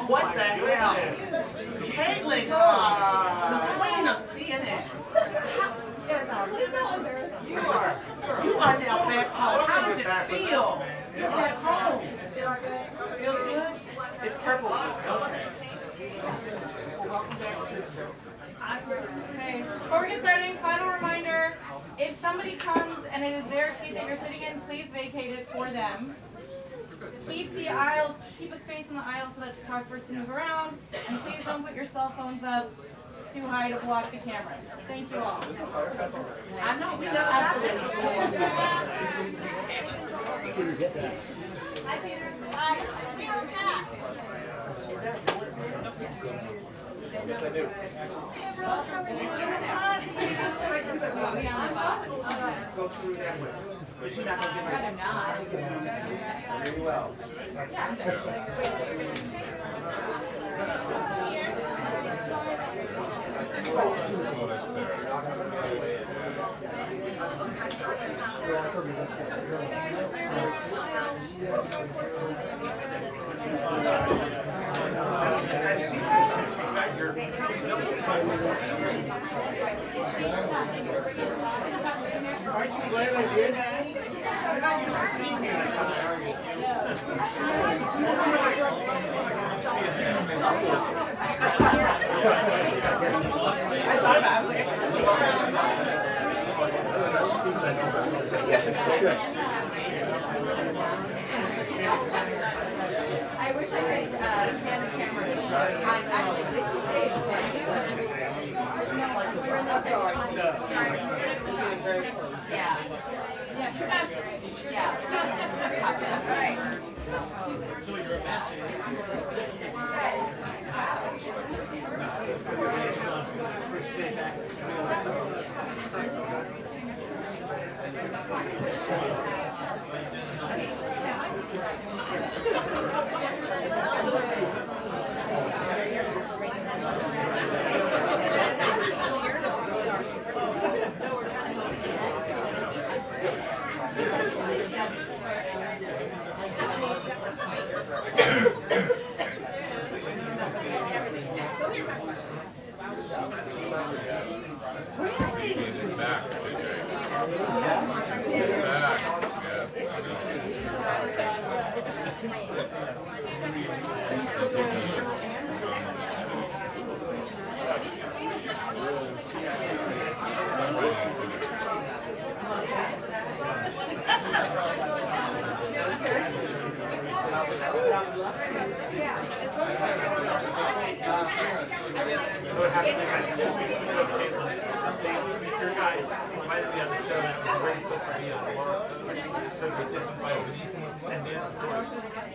What the hell? Karoline, the queen of CNN. You are now back home. How does it feel? You're back home. Feels good? It's purple. Okay. Welcome back, sister. Okay, before we get started, final reminder, if somebody comes and it is their seat that you're sitting in, please vacate it for them. Keep the aisle, keep a space in the aisle so that the talkers can move around, and please don't put your cell phones up too high to block the cameras. Thank you all. I know we never got this before. Hi, Peter. Hi. Zero pass. Yes, I do. Go through that way. But you're not going to get my Very well. Aren't you glad I did? I wish I could hand the camera to show you. Actually, this is safe. Yeah. Yeah. Right.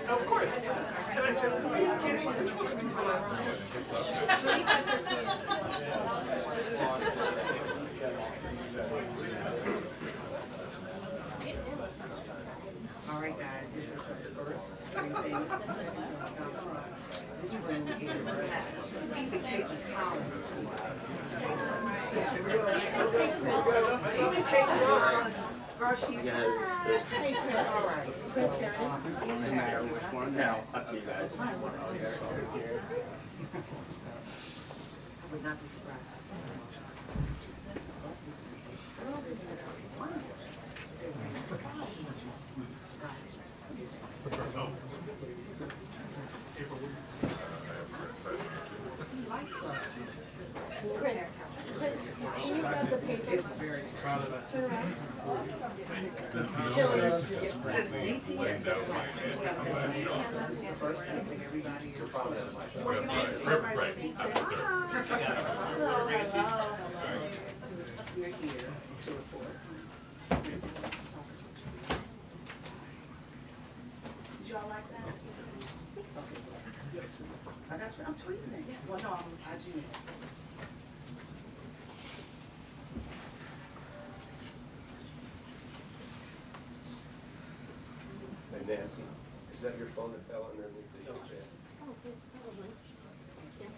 Of course. And I said, are you kidding? All right, guys, this is the first briefing. This room is packed. Even Casey Collins is here. Even Casey Collins. Girl, she's all right. No matter which one. Now, up to you guys. I would not be surprised. This is the case. Chris, can you grab the paper? It's very Proud of us. Since DTS, that's why we have been this is the first thing that everybody is working on. Everybody's saying, hello. We're here to report. Did y'all like that? Okay. I got you. I'm tweeting it. Yeah. Well, no, I'm IGing it. Hey Nancy, is that your phone that fell underneath the chair? Oh, good, probably. Yeah.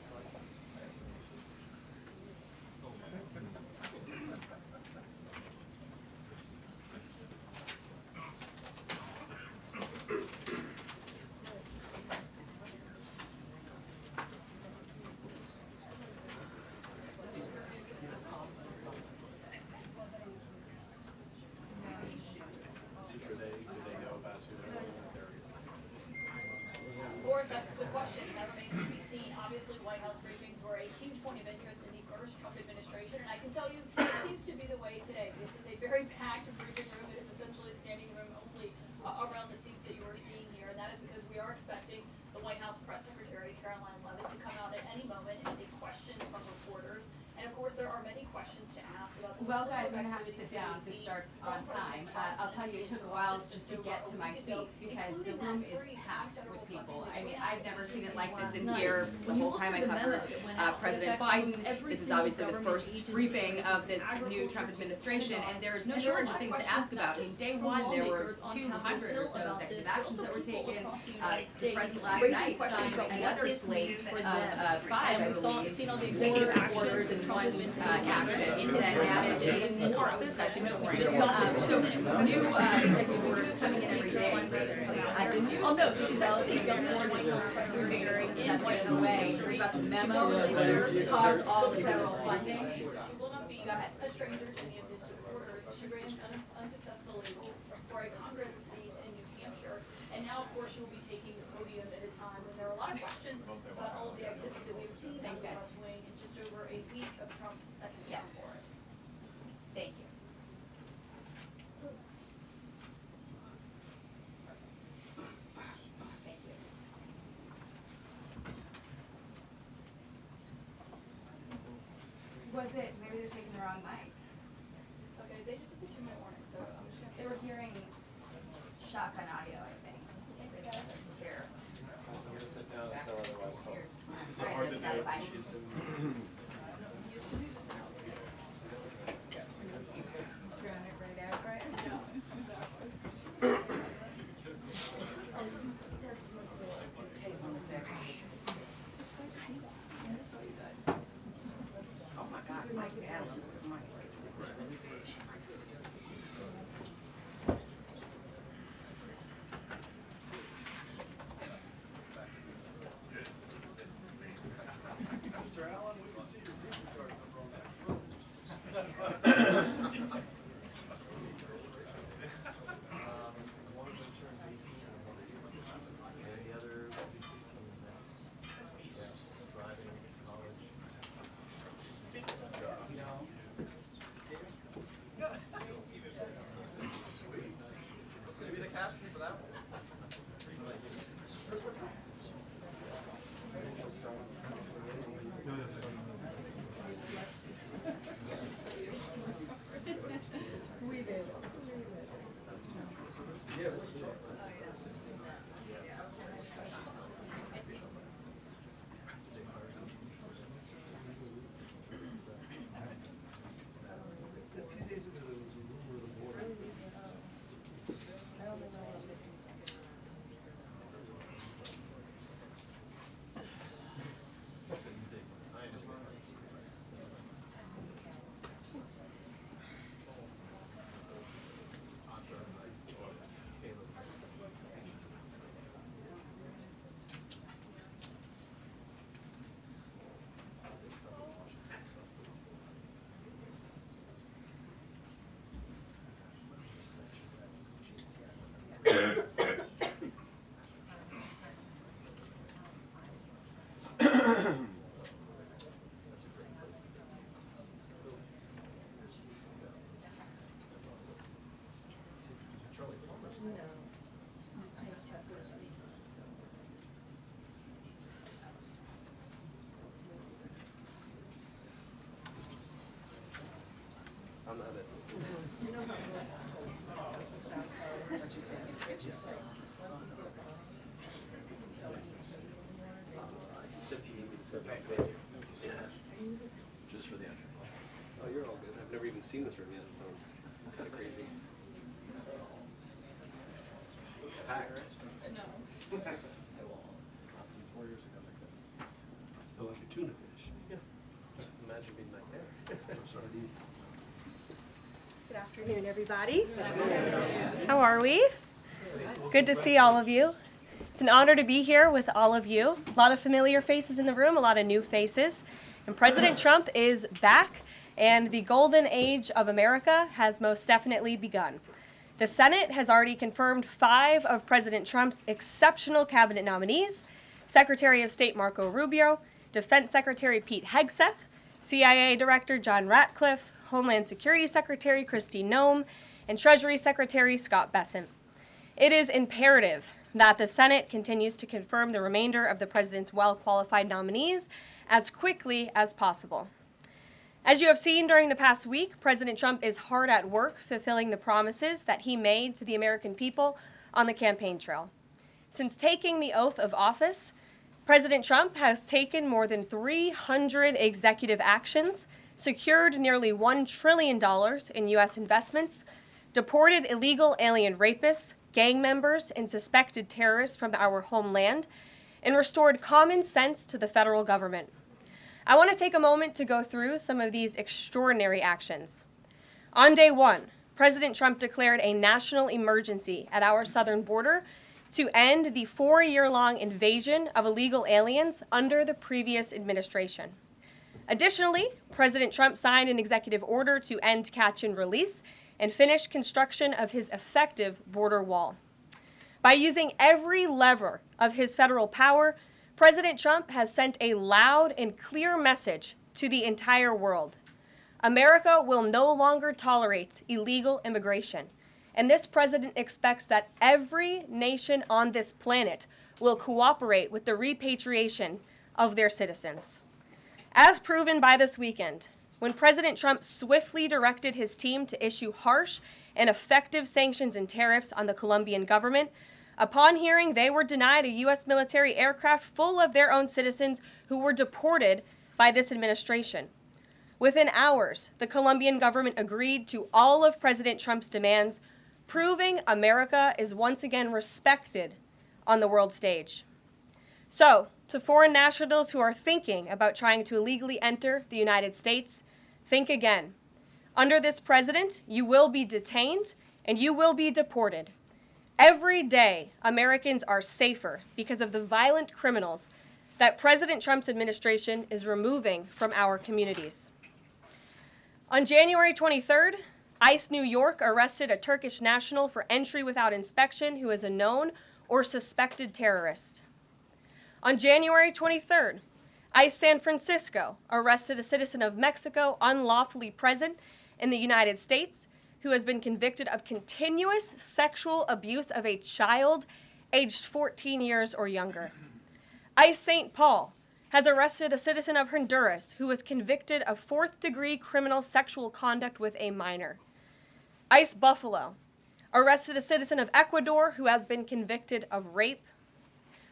Of course, that's the question. That remains to be seen. Obviously, White House briefings were a huge point of interest in the first Trump administration, and I can tell you it seems to be the way today. This is a very packed briefing room. It is essentially a standing room only around the seats that you are seeing here, and that is because we are expecting the White House Press Secretary, Karoline Leavitt, to come out at any moment and take questions from reporters. And of course, there are many questions to ask about the Well, guys, I'm gonna have to sit down. This starts on time. I'll tell you, it took a while just to get to my seat because the room is packed with people. I mean, I've never seen it like this in here the whole time I covered President Biden. This is obviously the first briefing of this new Trump administration, and there's no shortage of things to ask about. I mean, day one, there were 200 or so executive actions that were taken. The president last night signed another slate of 5, I believe, seen all the executive actions and one action that added more session. So new executive orders coming in every day. The news, oh no, she's out. That's right away. About the memo that caused all the federal funding. She will not be a stranger to any of his supporters. She ran unsuccessfully for a Congress seat in New Hampshire, and now, of course, she will be taking the podium at a time when there are a lot of questions about all of the activity that we've seen in the West Wing in just over a week of Trump's second term for us. Thank you. Thank you. Was it, maybe they're taking the wrong mic? Okay, they just took a 2-minute warning, so I'm just gonna. They were hearing shotgun audio, I think. Thanks, guys. Here. Sit down until otherwise told. It's so hard to do. Oh my God, Mike, the attitude of Mike. This is really big. Mr. Allen, we can see your Visa card number on that. One of them turned 18 and the other will be 15 next. Yes, driving, college. You know. Maybe the caption for that one. I'm not it. You know how it goes. But you take it, get yourself. seen this room yet, so it's kind of crazy. It's packed. No. Not since 4 years ago like this. Oh, like a tuna fish. Yeah. Imagine being back there. Sardine. Good afternoon, everybody. How are we? Good to see all of you. It's an honor to be here with all of you. A lot of familiar faces in the room, a lot of new faces. And President Trump is back, and the golden age of America has most definitely begun. The Senate has already confirmed 5 of President Trump's exceptional cabinet nominees: Secretary of State Marco Rubio, Defense Secretary Pete Hegseth, CIA Director John Ratcliffe, Homeland Security Secretary Kristi Noem, and Treasury Secretary Scott Bessent. It is imperative that the Senate continues to confirm the remainder of the president's well-qualified nominees as quickly as possible. As you have seen during the past week, President Trump is hard at work fulfilling the promises that he made to the American people on the campaign trail. Since taking the oath of office, President Trump has taken more than 300 executive actions, secured nearly $1 trillion in U.S. investments, deported illegal alien rapists, gang members, and suspected terrorists from our homeland, and restored common sense to the federal government. I want to take a moment to go through some of these extraordinary actions. On day 1, President Trump declared a national emergency at our southern border to end the 4-year-long invasion of illegal aliens under the previous administration. Additionally, President Trump signed an executive order to end catch and release and finish construction of his effective border wall. By using every lever of his federal power, President Trump has sent a loud and clear message to the entire world. America will no longer tolerate illegal immigration, and this president expects that every nation on this planet will cooperate with the repatriation of their citizens. As proven by this weekend, when President Trump swiftly directed his team to issue harsh and effective sanctions and tariffs on the Colombian government, upon hearing they were denied a U.S. military aircraft full of their own citizens who were deported by this administration. Within hours, the Colombian government agreed to all of President Trump's demands, proving America is once again respected on the world stage. So, to foreign nationals who are thinking about trying to illegally enter the United States, think again. Under this president, you will be detained and you will be deported. Every day, Americans are safer because of the violent criminals that President Trump's administration is removing from our communities. On January 23rd, ICE New York arrested a Turkish national for entry without inspection who is a known or suspected terrorist. On January 23rd, ICE San Francisco arrested a citizen of Mexico unlawfully present in the United States who has been convicted of continuous sexual abuse of a child aged 14 years or younger. ICE St. Paul has arrested a citizen of Honduras who was convicted of 4th-degree criminal sexual conduct with a minor. ICE Buffalo arrested a citizen of Ecuador who has been convicted of rape.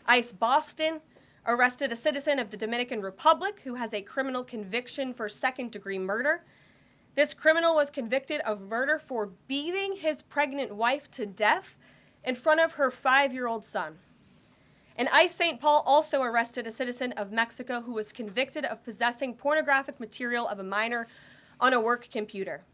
ICE Boston arrested a citizen of the Dominican Republic who has a criminal conviction for 2nd-degree murder. This criminal was convicted of murder for beating his pregnant wife to death in front of her 5-year-old son. And ICE St. Paul also arrested a citizen of Mexico who was convicted of possessing pornographic material of a minor on a work computer.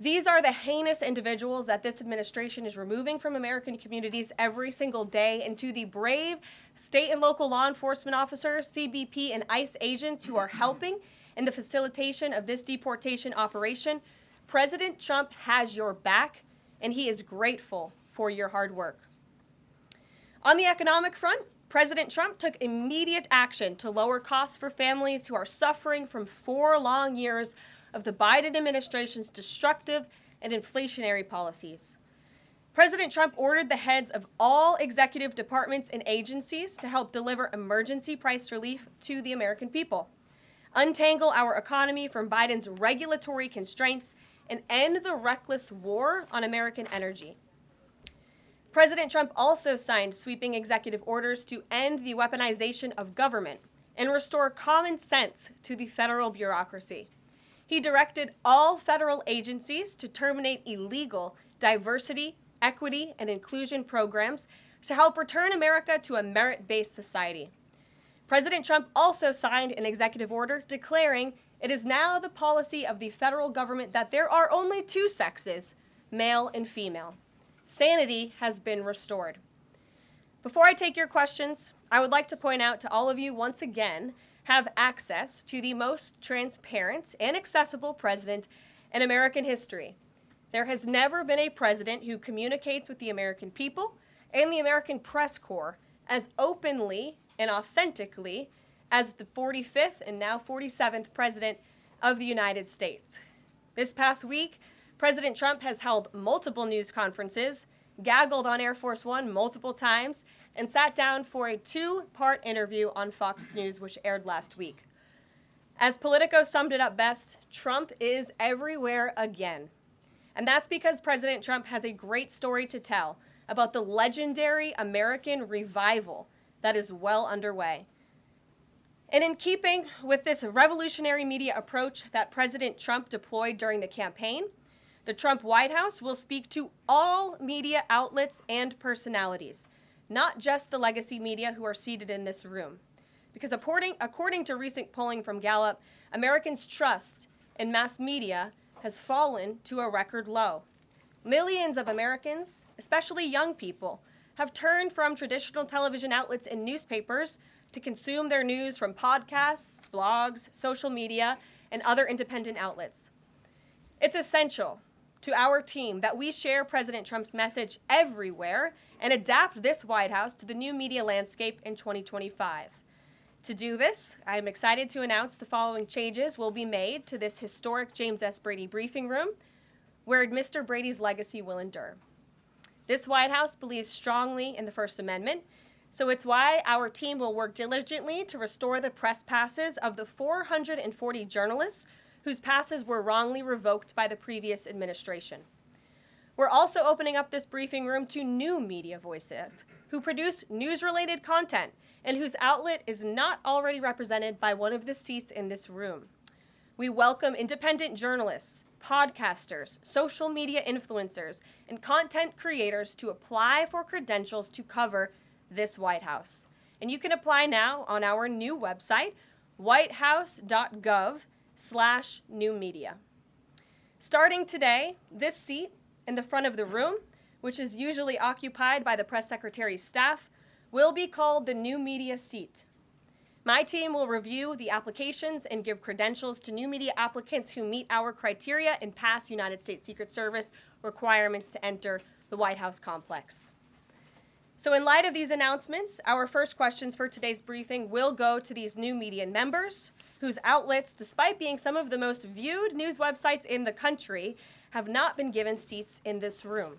These are the heinous individuals that this administration is removing from American communities every single day, and to the brave state and local law enforcement officers, CBP, and ICE agents who are helping in the facilitation of this deportation operation, President Trump has your back, and he is grateful for your hard work. On the economic front, President Trump took immediate action to lower costs for families who are suffering from 4 long years of the Biden administration's destructive and inflationary policies. President Trump ordered the heads of all executive departments and agencies to help deliver emergency price relief to the American people, untangle our economy from Biden's regulatory constraints, and end the reckless war on American energy. President Trump also signed sweeping executive orders to end the weaponization of government and restore common sense to the federal bureaucracy. he directed all federal agencies to terminate illegal diversity, equity, and inclusion programs to help return America to a merit-based society. President Trump also signed an executive order declaring it is now the policy of the federal government that there are only two sexes, male and female. Sanity has been restored. Before I take your questions, I would like to point out to all of you once again have access to the most transparent and accessible president in American history. There has never been a president who communicates with the American people and the American press corps as openly and authentically as the 45th and now 47th President of the United States. This past week, President Trump has held multiple news conferences, gaggled on Air Force One multiple times, and sat down for a two-part interview on Fox News, which aired last week. As Politico summed it up best, Trump is everywhere again. And that's because President Trump has a great story to tell about the legendary American revival that is well underway. And in keeping with this revolutionary media approach that President Trump deployed during the campaign, the Trump White House will speak to all media outlets and personalities, not just the legacy media who are seated in this room. Because according to recent polling from Gallup, Americans' trust in mass media has fallen to a record low. Millions of Americans, especially young people, have turned from traditional television outlets and newspapers to consume their news from podcasts, blogs, social media, and other independent outlets. It's essential to our team that we share President Trump's message everywhere and adapt this White House to the new media landscape in 2025. To do this, I am excited to announce the following changes will be made to this historic James S. Brady briefing room, where Mr. Brady's legacy will endure. This White House believes strongly in the First Amendment, so it's why our team will work diligently to restore the press passes of the 440 journalists whose passes were wrongly revoked by the previous administration. We're also opening up this briefing room to new media voices who produce news-related content and whose outlet is not already represented by one of the seats in this room. We welcome independent journalists, podcasters, social media influencers, and content creators to apply for credentials to cover this White House. And you can apply now on our new website, whitehouse.gov/new media. Starting today, this seat in the front of the room, which is usually occupied by the press secretary's staff, will be called the new media seat. My team will review the applications and give credentials to new media applicants who meet our criteria and pass United States Secret Service requirements to enter the White House complex. So in light of these announcements, our first questions for today's briefing will go to these new media members whose outlets, despite being some of the most viewed news websites in the country, have not been given seats in this room.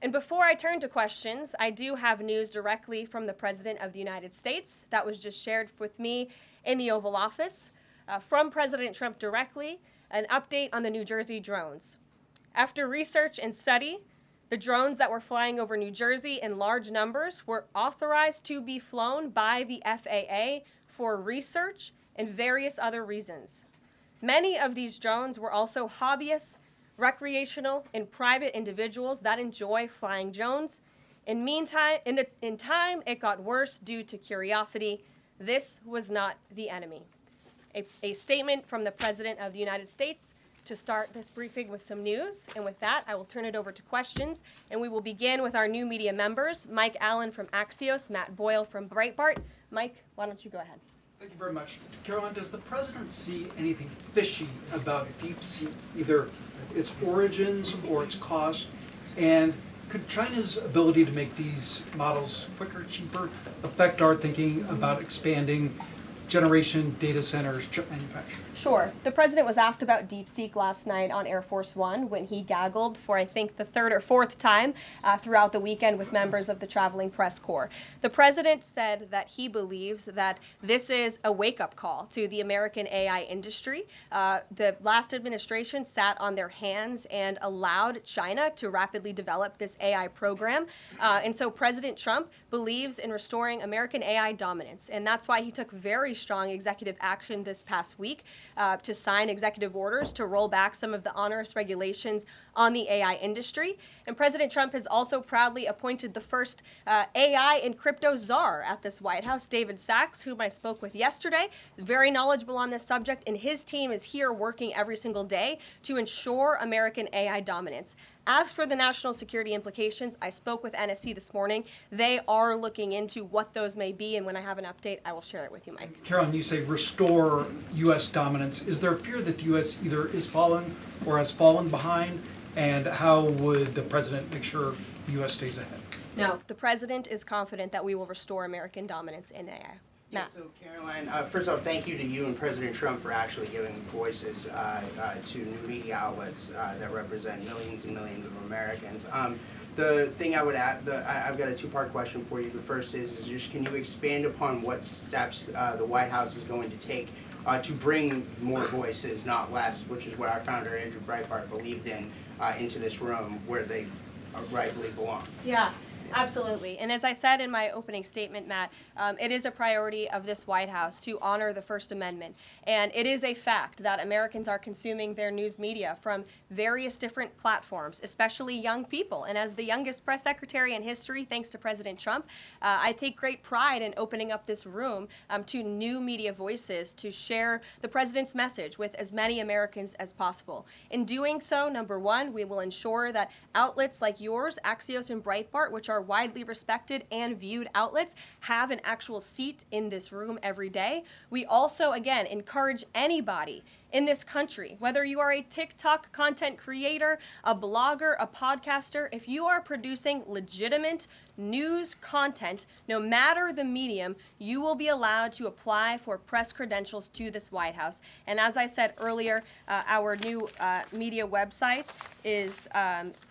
And before I turn to questions, I do have news directly from the President of the United States that was just shared with me in the Oval Office from President Trump directly, an update on the New Jersey drones. After research and study, the drones that were flying over New Jersey in large numbers were authorized to be flown by the FAA for research and various other reasons. Many of these drones were also hobbyists, recreational, and private individuals that enjoy flying drones. In time, it got worse due to curiosity. This was not the enemy. A statement from the President of the United States to start this briefing with some news. And with that, I will turn it over to questions. And we will begin with our new media members, Mike Allen from Axios, Matt Boyle from Breitbart. Mike, why don't you go ahead? Thank you very much. Karoline, does the President see anything fishy about DeepSeek, either its origins or its cost? And could China's ability to make these models quicker, cheaper, affect our thinking about expanding generation data centers, chip manufacturing? Sure. The President was asked about DeepSeek last night on Air Force One when he gaggled for, I think, the third or fourth time throughout the weekend with members of the traveling press corps. The President said that he believes that this is a wake-up call to the American AI industry. The last administration sat on their hands and allowed China to rapidly develop this AI program. And so President Trump believes in restoring American AI dominance. And that's why he took very strong executive action this past week to sign executive orders to roll back some of the onerous regulations on the AI industry. And President Trump has also proudly appointed the first AI and crypto czar at this White House, David Sachs, whom I spoke with yesterday, very knowledgeable on this subject, and his team is here working every single day to ensure American AI dominance. As for the national security implications, I spoke with NSC this morning. They are looking into what those may be, and when I have an update, I will share it with you, Mike. Karoline, you say restore U.S. dominance. Is there a fear that the U.S. either is falling or has fallen behind? And how would the president make sure the U.S. stays ahead? No, the president is confident that we will restore American dominance in AI. Yeah, so Karoline, first off, thank you to you and President Trump for actually giving voices to new media outlets that represent millions and millions of Americans. The thing I would add, I've got a two-part question for you. The first is just can you expand upon what steps the White House is going to take to bring more voices, not less, which is what our founder Andrew Breitbart believed in, into this room where they rightfully belong? Yeah. Absolutely. And as I said in my opening statement, Matt, it is a priority of this White House to honor the First Amendment. And it is a fact that Americans are consuming their news media from various different platforms, especially young people. And as the youngest press secretary in history, thanks to President Trump, I take great pride in opening up this room to new media voices to share the president's message with as many Americans as possible. In doing so, number one, we will ensure that outlets like yours, Axios and Breitbart, which are widely respected and viewed outlets, have an actual seat in this room every day. We also, again, encourage anybody in this country, whether you are a TikTok content creator, a blogger, a podcaster, if you are producing legitimate news content, no matter the medium, you will be allowed to apply for press credentials to this White House. And as I said earlier, our new media website is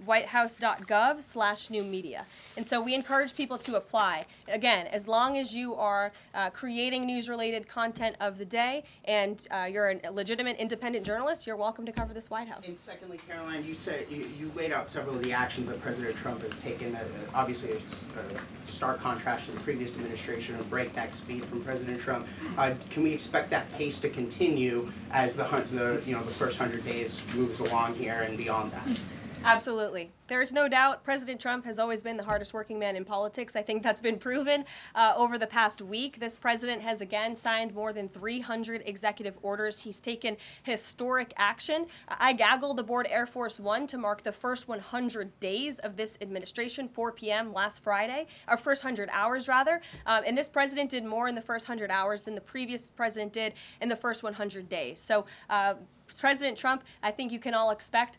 whitehouse.gov/new media. And so we encourage people to apply. Again, as long as you are creating news-related content of the day and you're a legitimate independent journalist, you're welcome to cover this White House. And secondly, Karoline, you said you laid out several of the actions that President Trump has taken that obviously it's a stark contrast to the previous administration, a breakneck speed from President Trump. Can we expect that pace to continue as the first 100 days moves along here and beyond that? Absolutely. There's no doubt President Trump has always been the hardest working man in politics. I think that's been proven over the past week. This president has again signed more than 300 executive orders. He's taken historic action. I gaggled aboard Air Force One to mark the first 100 days of this administration, 4 p.m. last Friday, or first 100 hours rather. And this president did more in the first 100 hours than the previous president did in the first 100 days. So President Trump, I think you can all expect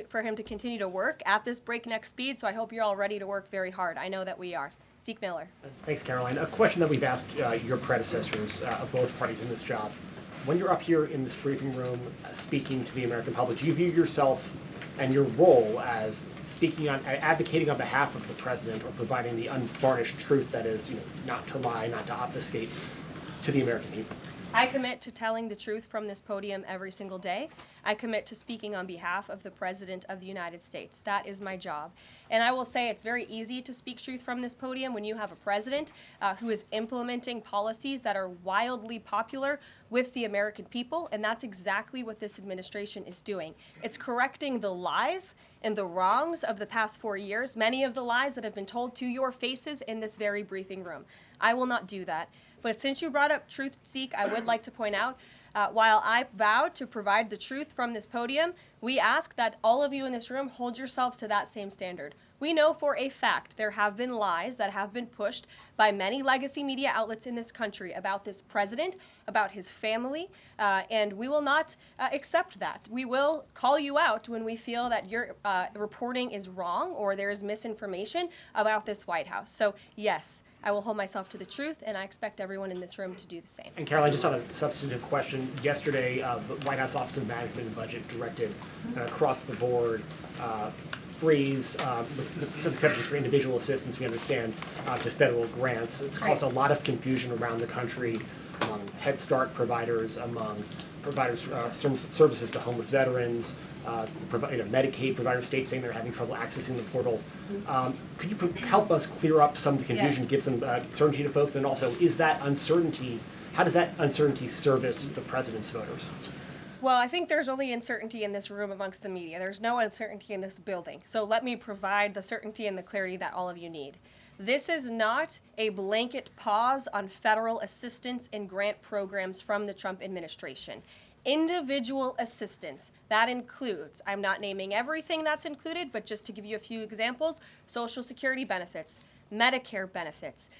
for him to continue to work at this breakneck speed, so I hope you're all ready to work very hard. I know that we are. Zeke Miller. Thanks, Karoline. A question that we've asked your predecessors of both parties in this job. When you're up here in this briefing room speaking to the American public, do you view yourself and your role as speaking on, advocating on behalf of the president or providing the unvarnished truth that is, not to lie, not to obfuscate to the American people? I commit to telling the truth from this podium every single day. I commit to speaking on behalf of the President of the United States. That is my job. And I will say it's very easy to speak truth from this podium when you have a president who is implementing policies that are wildly popular with the American people, and that's exactly what this administration is doing. It's correcting the lies and the wrongs of the past 4 years, many of the lies that have been told to your faces in this very briefing room. I will not do that. But since you brought up truth, Zeke, I would like to point out, while I vowed to provide the truth from this podium, we ask that all of you in this room hold yourselves to that same standard. We know for a fact there have been lies that have been pushed by many legacy media outlets in this country about this president, about his family, and we will not accept that. We will call you out when we feel that your reporting is wrong or there is misinformation about this White House. So yes, I will hold myself to the truth, and I expect everyone in this room to do the same. And Karoline, just on a substantive question, yesterday the White House Office of Management and Budget directed across the board freeze, with some exceptions for individual assistance, we understand, to federal grants. It's caused a lot of confusion around the country among Head Start providers, among providers services to homeless veterans, Medicaid providers, states saying they're having trouble accessing the portal. Could you help us clear up some of the confusion, give some certainty to folks? And also, is that uncertainty how does that uncertainty service the president's voters? Well, I think there's only uncertainty in this room amongst the media. There's no uncertainty in this building. So let me provide the certainty and the clarity that all of you need. This is not a blanket pause on federal assistance and grant programs from the Trump administration. Individual assistance, that includes, I'm not naming everything that's included, but just to give you a few examples, Social Security benefits, Medicare benefits,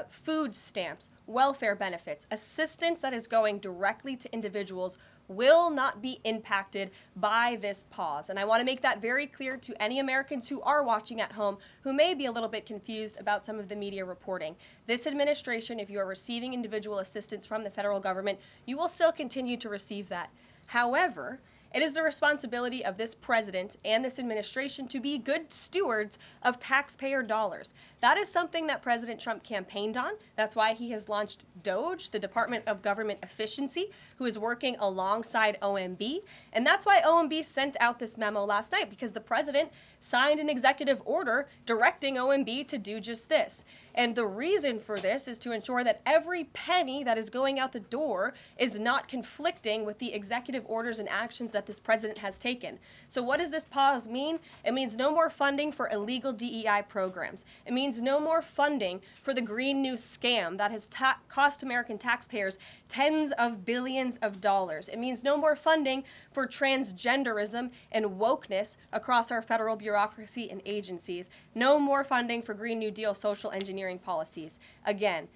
food stamps, welfare benefits, assistance that is going directly to individuals will not be impacted by this pause. And I want to make that very clear to any Americans who are watching at home who may be a little bit confused about some of the media reporting. This administration, if you are receiving individual assistance from the federal government, you will still continue to receive that. However, it is the responsibility of this president and this administration to be good stewards of taxpayer dollars. That is something that President Trump campaigned on. That's why he has launched DOGE, the Department of Government Efficiency, who is working alongside OMB. And that's why OMB sent out this memo last night, because the president signed an executive order directing OMB to do just this. And the reason for this is to ensure that every penny that is going out the door is not conflicting with the executive orders and actions that this president has taken. So what does this pause mean? It means no more funding for illegal DEI programs. It means no more funding for the Green New scam that has cost American taxpayers tens of billions of dollars. It means no more funding for transgenderism and wokeness across our federal bureaucracy and agencies. No more funding for Green New Deal social engineering policies. Again,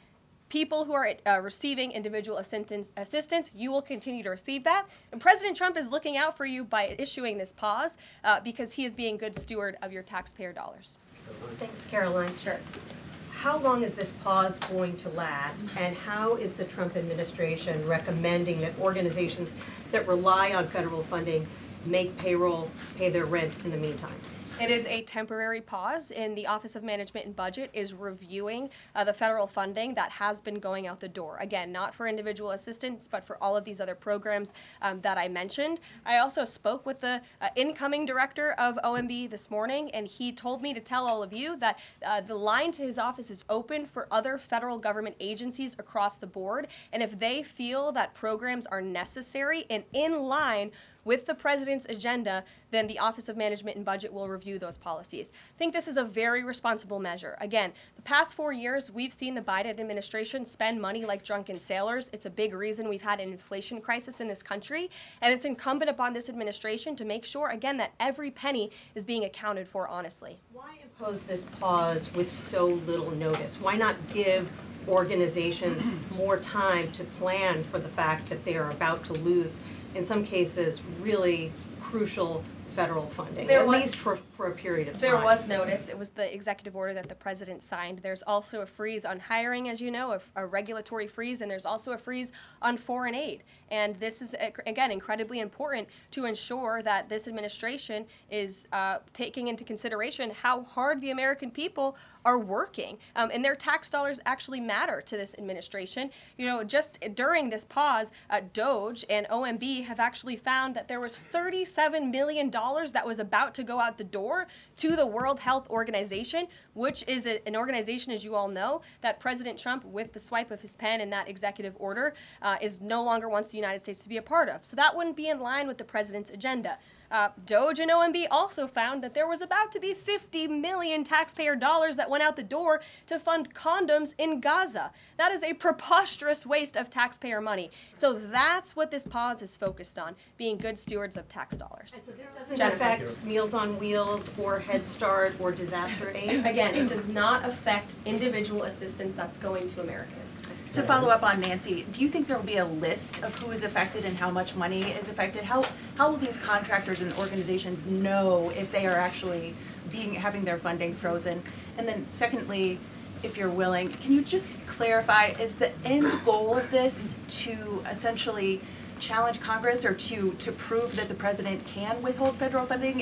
people who are receiving individual assistance, you will continue to receive that. And President Trump is looking out for you by issuing this pause because he is being good steward of your taxpayer dollars. Thanks, Caroline. Sure. How long is this pause going to last, and how is the Trump administration recommending that organizations that rely on federal funding make payroll, pay their rent in the meantime? It is a temporary pause, and the Office of Management and Budget is reviewing the federal funding that has been going out the door. Again, not for individual assistance, but for all of these other programs that I mentioned. I also spoke with the incoming director of OMB this morning, and he told me to tell all of you that the line to his office is open for other federal government agencies across the board, and if they feel that programs are necessary and in line with the president's agenda, then the Office of Management and Budget will review those policies. I think this is a very responsible measure. Again, the past 4 years, we've seen the Biden administration spend money like drunken sailors. It's a big reason we've had an inflation crisis in this country, and it's incumbent upon this administration to make sure, again, that every penny is being accounted for honestly. Why impose this pause with so little notice? Why not give organizations more time to plan for the fact that they are about to lose, in some cases, really crucial federal funding, at least for a period of time? There was notice. It was the executive order that the president signed. There's also a freeze on hiring, as you know, a regulatory freeze, and there's also a freeze on foreign aid. And this is, again, incredibly important to ensure that this administration is taking into consideration how hard the American people are working. And their tax dollars actually matter to this administration. You know, just during this pause, DOGE and OMB have actually found that there was $37 million that was about to go out the door to the World Health Organization, which is an organization, as you all know, that President Trump, with the swipe of his pen in that executive order, is no longer wants the United States to be a part of. So that wouldn't be in line with the president's agenda. DOGE and OMB also found that there was about to be 50 million taxpayer dollars that went out the door to fund condoms in Gaza. That is a preposterous waste of taxpayer money. So that's what this pause is focused on, being good stewards of tax dollars. And so this doesn't affect Meals on Wheels or Head Start or disaster aid? Again, it does not affect individual assistance that's going to Americans. To follow up on Nancy, do you think there will be a list of who is affected and how much money is affected? How will these contractors and organizations know if they are actually having their funding frozen? And then secondly, if you're willing, can you just clarify, is the end goal of this to essentially challenge Congress or to prove that the president can withhold federal funding?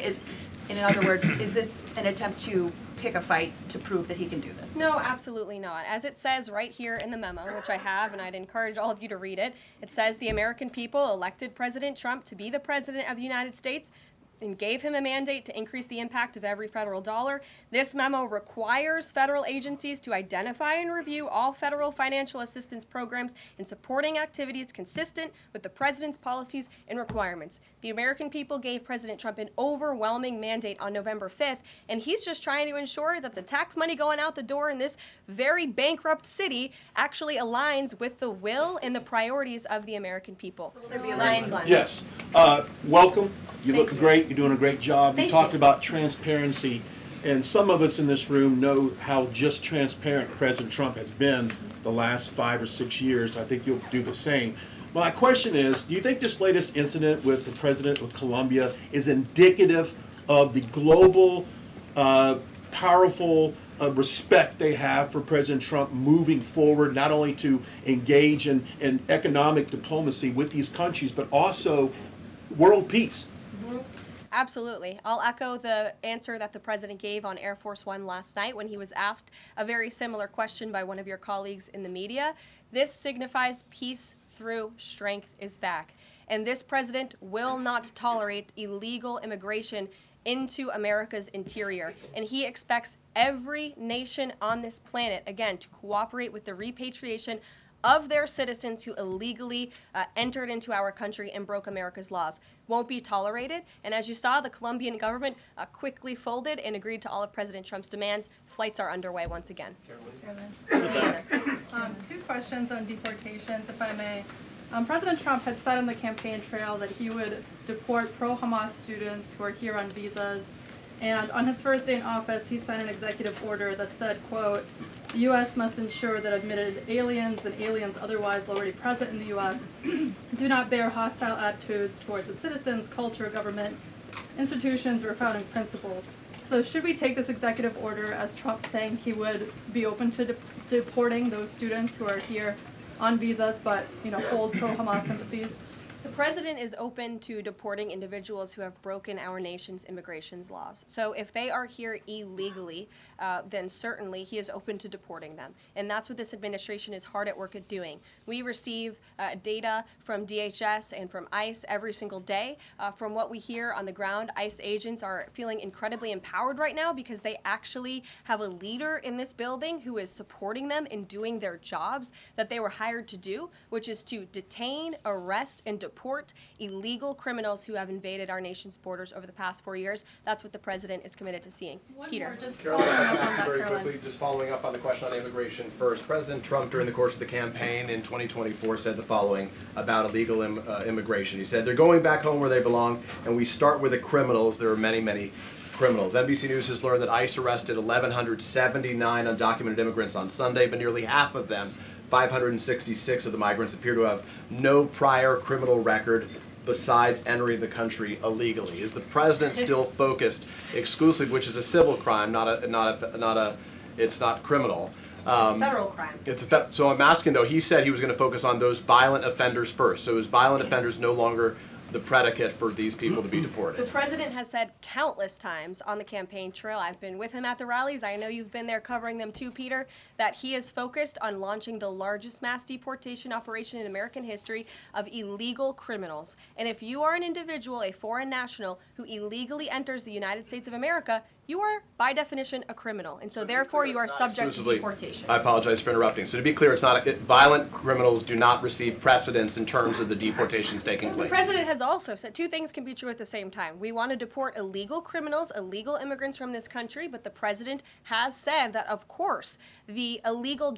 In other words, is this an attempt to pick a fight to prove that he can do this? No, absolutely not. As it says right here in the memo, which I have, and I'd encourage all of you to read it, it says the American people elected President Trump to be the President of the United States and gave him a mandate to increase the impact of every federal dollar. This memo requires federal agencies to identify and review all federal financial assistance programs and supporting activities consistent with the president's policies and requirements. The American people gave President Trump an overwhelming mandate on November 5th, and he's just trying to ensure that the tax money going out the door in this very bankrupt city actually aligns with the will and the priorities of the American people. So will there be a line? Yes. Welcome. You look great. You're doing a great job. You talked about transparency, and some of us in this room know how just transparent President Trump has been the last 5 or 6 years. I think you'll do the same. My question is, do you think this latest incident with the president of Colombia is indicative of the global, powerful respect they have for President Trump moving forward, not only to engage in economic diplomacy with these countries, but also world peace? Absolutely. I'll echo the answer that the president gave on Air Force One last night when he was asked a very similar question by one of your colleagues in the media. This signifies peace through strength is back. And this president will not tolerate illegal immigration into America's interior. And he expects every nation on this planet, again, to cooperate with the repatriation of their citizens who illegally entered into our country and broke America's laws. Won't be tolerated. And as you saw, the Colombian government quickly folded and agreed to all of President Trump's demands. Flights are underway once again. Two questions on deportations, if I may. President Trump had said on the campaign trail that he would deport pro-Hamas students who are here on visas. And on his first day in office, he signed an executive order that said, quote, the U.S. must ensure that admitted aliens and aliens otherwise already present in the U.S. do not bear hostile attitudes towards its citizens, culture, government, institutions, or founding principles. So should we take this executive order as Trump saying he would be open to deporting those students who are here on visas but, hold pro-Hamas sympathies? The president is open to deporting individuals who have broken our nation's immigration laws. So if they are here illegally, then certainly he is open to deporting them. And that's what this administration is hard at work at doing. We receive data from DHS and from ICE every single day. From what we hear on the ground, ICE agents are feeling incredibly empowered right now because they actually have a leader in this building who is supporting them in doing their jobs that they were hired to do, which is to detain, arrest, and deport illegal criminals who have invaded our nation's borders over the past 4 years. That's what the president is committed to seeing. Peter. Very quickly, just following up on the question on immigration first. President Trump, during the course of the campaign in 2024, said the following about illegal immigration. He said, they're going back home where they belong, and we start with the criminals. There are many, many criminals. NBC News has learned that ICE arrested 1,179 undocumented immigrants on Sunday, but nearly half of them, 566 of the migrants, appear to have no prior criminal record besides entering the country illegally. Is the president still focused exclusively, which is a civil crime, it's not criminal? It's a federal crime. So I'm asking though, he said he was going to focus on those violent offenders first. So is violent offenders no longer the predicate for these people to be deported? The president has said countless times on the campaign trail, I've been with him at the rallies, I know you've been there covering them too, Peter, that he is focused on launching the largest mass deportation operation in American history of illegal criminals. And if you are an individual, a foreign national, who illegally enters the United States of America, you are, by definition, a criminal. And so therefore, you are subject to deportation. I apologize for interrupting. So to be clear, it's not violent criminals do not receive precedence in terms of the deportations taking place. The president has also said two things can be true at the same time. We want to deport illegal criminals, illegal immigrants from this country, but the president has said that, of course, the illegal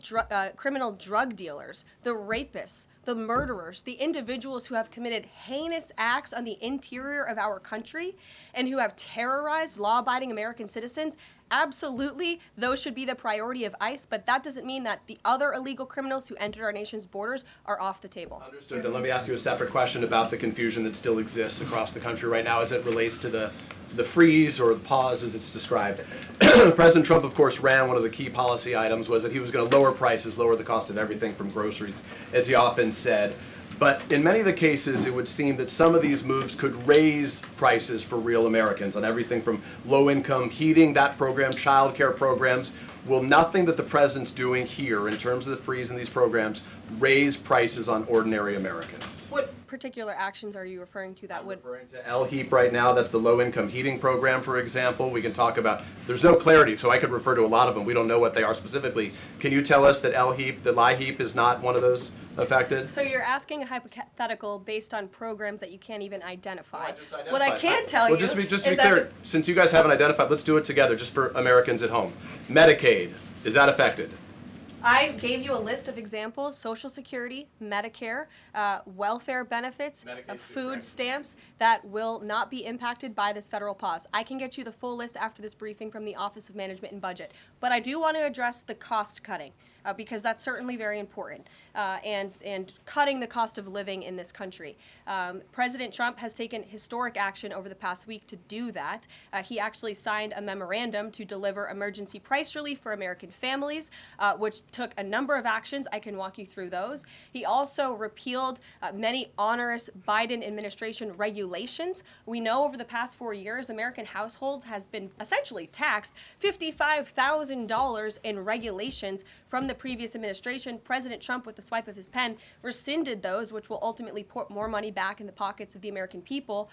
criminal drug dealers, the rapists, the murderers, the individuals who have committed heinous acts on the interior of our country and who have terrorized law-abiding American citizens, absolutely, those should be the priority of ICE, but that doesn't mean that the other illegal criminals who entered our nation's borders are off the table. Understood. Then let me ask you a separate question about the confusion that still exists across the country right now as it relates to the freeze or the pause as it's described. President Trump, of course, ran one of the key policy items was that he was going to lower prices, lower the cost of everything from groceries, as he often said. But in many of the cases, it would seem that some of these moves could raise prices for real Americans on everything from low-income heating, that program, child care programs. Will nothing that the president's doing here in terms of the freeze in these programs raise prices on ordinary Americans? particular actions are you referring to that would? Referring to LHEAP right now, that's the low-income heating program, for example. We can talk about, there's no clarity, so I could refer to a lot of them. We don't know what they are specifically. Can you tell us that LHEAP, that LIHEAP is not one of those affected? So you're asking a hypothetical based on programs that you can't even identify. identified. What I can tell you Just to be is clear, since you guys haven't identified, let's do it together, just for Americans at home. Medicaid, is that affected? I gave you a list of examples: Social Security, Medicare, welfare benefits, food stamps that will not be impacted by this federal pause. I can get you the full list after this briefing from the Office of Management and Budget. But I do want to address the cost cutting because that's certainly very important and cutting the cost of living in this country. President Trump has taken historic action over the past week to do that. He actually signed a memorandum to deliver emergency price relief for American families, which took a number of actions. I can walk you through those. He also repealed many onerous Biden administration regulations. We know over the past 4 years, American households has been essentially taxed $55,000 in regulations from the previous administration. President Trump, with the swipe of his pen, rescinded those, which will ultimately put more money back in the pockets of the American people.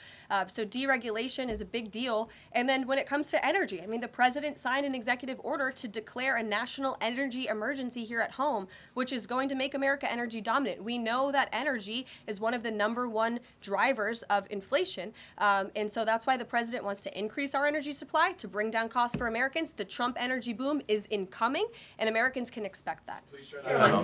So deregulation is a big deal. And then when it comes to energy, I mean, the president signed an executive order to declare a national energy emergency here at home, which is going to make America energy dominant. We know that energy is one of the #1 drivers of inflation. And so that's why the president wants to increase our energy supply to bring down costs for Americans. The Trump energy boom is incoming, and Americans can expect that.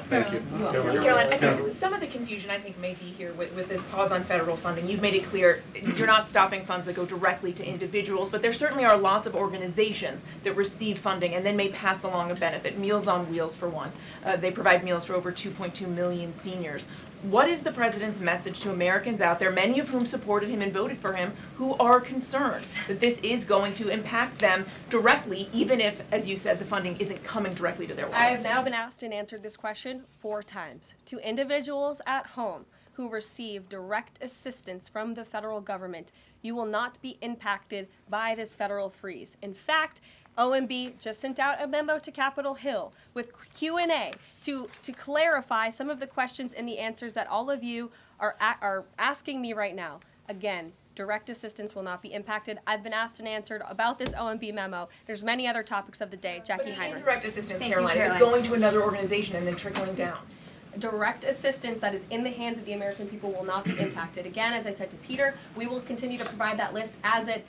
Thank you. Caroline, I think some of the confusion I think may be here with this pause on federal funding. You've made it clear you're not stopping funds that go directly to individuals, but there certainly are lots of organizations that receive funding and then may pass along a benefit. Meals on Wheels, for one. They provide meals for over 2.2 million seniors. What is the president's message to Americans out there, many of whom supported him and voted for him, who are concerned that this is going to impact them directly, even if, as you said, the funding isn't coming directly to their wallet? I have now been asked and answered this question 4 times. To individuals at home who receive direct assistance from the federal government, you will not be impacted by this federal freeze. In fact, OMB just sent out a memo to Capitol Hill with Q&A to clarify some of the questions and the answers that all of you are asking me right now. Again, direct assistance will not be impacted. I've been asked and answered about this OMB memo. There's many other topics of the day. Jackie Heinrich. Indirect assistance, Caroline, if it's going to another organization and then trickling down. Direct assistance that is in the hands of the American people will not be impacted. Again, as I said to Peter, we will continue to provide that list as it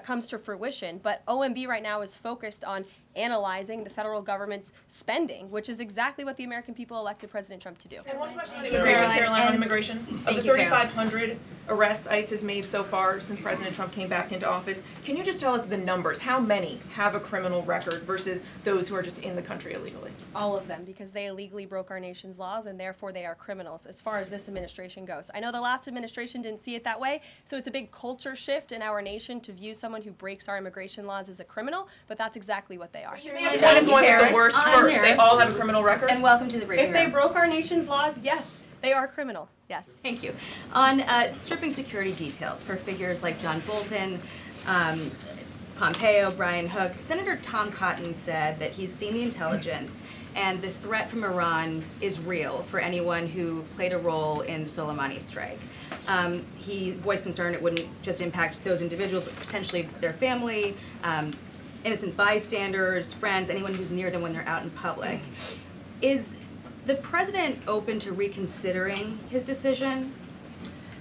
comes to fruition. But OMB right now is focused on analyzing the federal government's spending, which is exactly what the American people elected President Trump to do. And one question on immigration, Caroline, on immigration. Of the 3,500 arrests ICE has made so far since President Trump came back into office, can you just tell us the numbers? How many have a criminal record versus those who are just in the country illegally? All of them, because they illegally broke our nation's laws and therefore they are criminals as far as this administration goes. I know the last administration didn't see it that way, so it's a big culture shift in our nation to view someone who breaks our immigration laws as a criminal, but that's exactly what they are. You may have to kind of going with the worst first. They all have a criminal record. And welcome to the briefing If they broke our nation's laws, yes, they are criminal. Yes. Thank you. On stripping security details for figures like John Bolton, Pompeo, Brian Hook, Senator Tom Cotton said that he's seen the intelligence and the threat from Iran is real for anyone who played a role in the Soleimani strike. He voiced concern it wouldn't just impact those individuals, but potentially their family, innocent bystanders, friends, anyone who's near them when they're out in public. Is the president open to reconsidering his decision?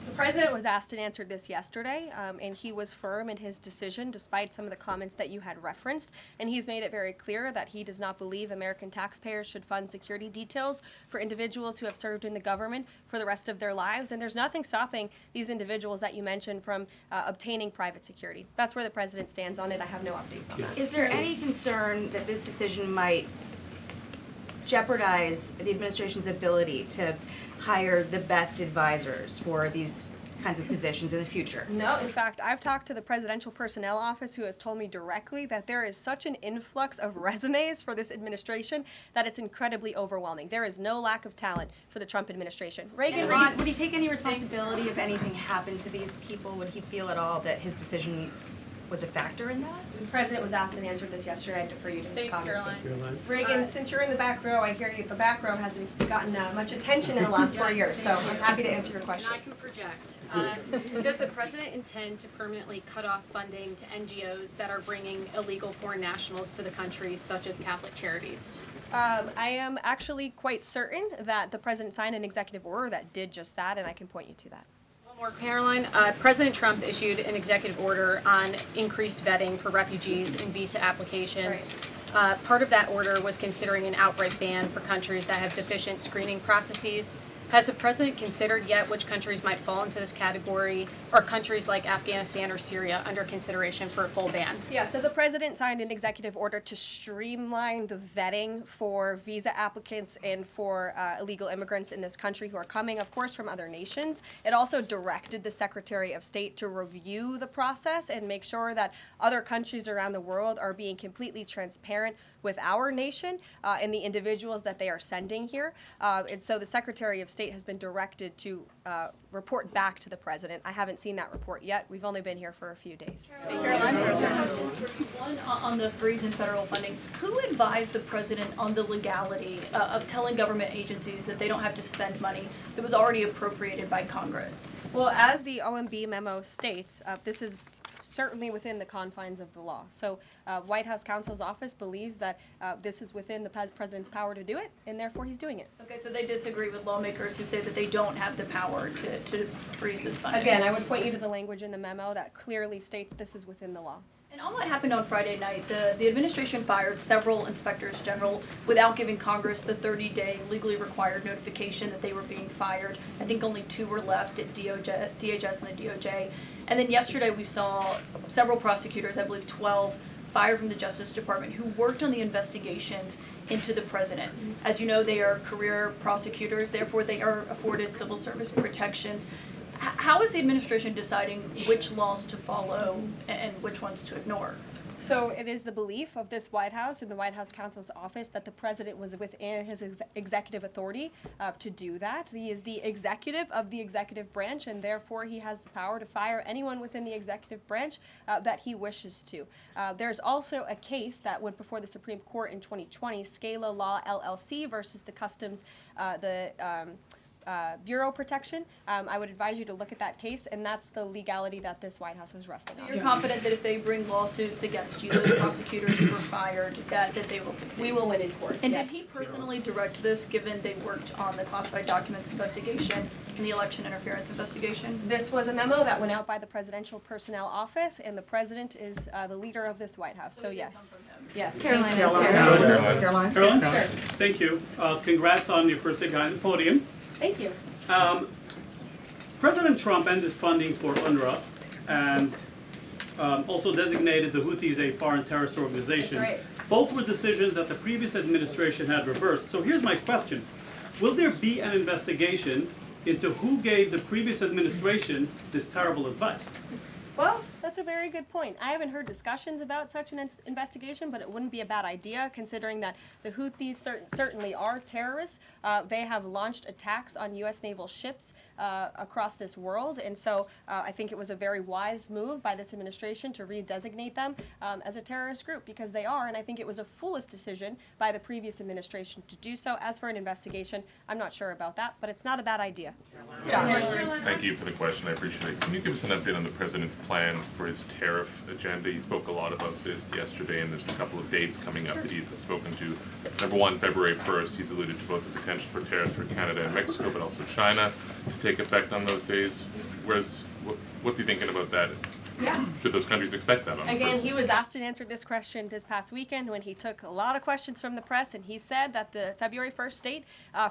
The president was asked and answered this yesterday, and he was firm in his decision despite some of the comments that you had referenced, and he's made it very clear that he does not believe American taxpayers should fund security details for individuals who have served in the government for the rest of their lives, and there's nothing stopping these individuals that you mentioned from obtaining private security. That's where the president stands on it. I have no updates on that. Is there any concern that this decision might jeopardize the administration's ability to hire the best advisors for these kinds of positions in the future? No, in fact, I've talked to the Presidential Personnel Office who has told me directly that there is such an influx of resumes for this administration that it's incredibly overwhelming. There is no lack of talent for the Trump administration. Would he take any responsibility if anything happened to these people? Would he feel at all that his decision was a factor in that? The president was asked and answered this yesterday. I defer you to his Thanks, comments. Caroline. Reagan, since you're in the back row, I hear you, the back row hasn't gotten much attention in the last 4 years, so I'm happy to answer your question. And I can project. Does the president intend to permanently cut off funding to NGOs that are bringing illegal foreign nationals to the country, such as Catholic Charities? I am actually quite certain that the president signed an executive order that did just that, and I can point you to that. One more, Caroline. President Trump issued an executive order on increased vetting for refugees in visa applications. Part of that order was considering an outright ban for countries that have deficient screening processes. Has the president considered yet which countries might fall into this category? Are countries like Afghanistan or Syria under consideration for a full ban? Yeah, so the president signed an executive order to streamline the vetting for visa applicants and for illegal immigrants in this country who are coming, of course, from other nations. It also directed the Secretary of State to review the process and make sure that other countries around the world are being completely transparent with our nation and the individuals that they are sending here. And so the Secretary of State has been directed to report back to the president. I haven't seen that report yet. We've only been here for a few days. One on the freeze in federal funding. Who advised the president on the legality of telling government agencies that they don't have to spend money that was already appropriated by Congress? Well, as the OMB memo states, this is certainly within the confines of the law. So White House counsel's office believes that this is within the president's power to do it, and therefore he's doing it. Okay, so they disagree with lawmakers who say that they don't have the power to freeze this funding. Again, I would point you to the language in the memo that clearly states this is within the law. And on what happened on Friday night, the administration fired several inspectors general without giving Congress the 30-day legally required notification that they were being fired. I think only 2 were left at DHS and the DOJ. And then yesterday we saw several prosecutors, I believe 12, fired from the Justice Department who worked on the investigations into the president. As you know, they are career prosecutors, therefore they are afforded civil service protections. How is the administration deciding which laws to follow and which ones to ignore? So it is the belief of this White House and the White House counsel's office that the president was within his executive authority to do that. He is the executive of the executive branch, and therefore he has the power to fire anyone within the executive branch that he wishes to. There's also a case that went before the Supreme Court in 2020, Scala Law LLC versus the Customs, Bureau Protection. I would advise you to look at that case, and that's the legality that this White House was resting on. So you're confident that if they bring lawsuits against you, those prosecutors who were fired, that they will succeed? We will win in court. And yes. Did he personally direct this, given they worked on the classified documents investigation and the election interference investigation? This was a memo that went out by the Presidential Personnel Office, and the president is the leader of this White House. So yes. Yes. Caroline. Caroline. Sure. Thank you. Congrats on your first day behind the podium. Thank you. President Trump ended funding for UNRWA and also designated the Houthis a foreign terrorist organization. That's right. Both were decisions that the previous administration had reversed. So here's my question. Will there be an investigation into who gave the previous administration this terrible advice? Well, that's a very good point. I haven't heard discussions about such an investigation, but it wouldn't be a bad idea considering that the Houthis certainly are terrorists. They have launched attacks on U.S. naval ships across this world, and so I think it was a very wise move by this administration to redesignate them as a terrorist group, because they are, and I think it was a foolish decision by the previous administration to do so. As for an investigation, I'm not sure about that, but it's not a bad idea. Josh. Thank you for the question. I appreciate it. Can you give us an update on the president's plan for his tariff agenda? He spoke a lot about this yesterday, and there's a couple of dates coming up that he's spoken to. Number one, February 1st, he's alluded to both the potential for tariffs for Canada and Mexico, but also China to take effect on those days. What's he thinking about that? Yeah. Should those countries expect that on the Again, first? he was asked and answered this question this past weekend when he took a lot of questions from the press, and he said that the February 1st date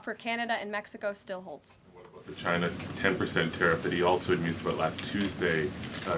for Canada and Mexico still holds. The China 10% tariff that he also had mused about last Tuesday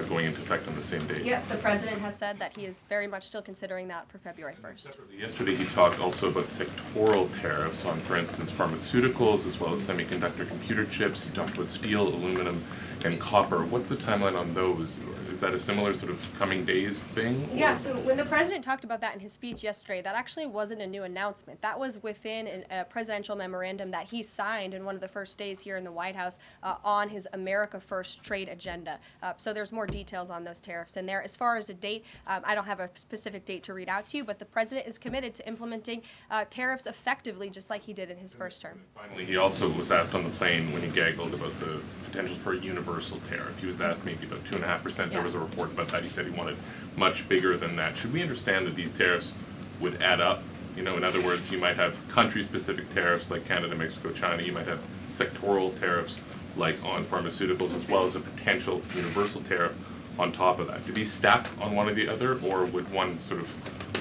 going into effect on the same day. Yep, the president has said that he is very much still considering that for February 1st. Yesterday he talked also about sectoral tariffs on, for instance, pharmaceuticals as well as semiconductor computer chips. He talked about steel, aluminum, and copper. What's the timeline on those? Is that a similar sort of coming days thing? Or? Yeah, so when the president talked about that in his speech yesterday, that actually wasn't a new announcement. That was within a presidential memorandum that he signed in one of the first days here in the White House on his America First trade agenda. So there's more details on those tariffs in there. As far as a date, I don't have a specific date to read out to you, but the president is committed to implementing tariffs effectively, just like he did in his first term. Finally, he also was asked on the plane when he gaggled about the potential for a universal tariff. He was asked maybe about 2.5%. There was a report about that. He said he wanted much bigger than that. Should we understand that these tariffs would add up? You know, in other words, you might have country-specific tariffs like Canada, Mexico, China. You might have sectoral tariffs like on pharmaceuticals, as well as a potential universal tariff on top of that. Do these stack on one or the other, or would one sort of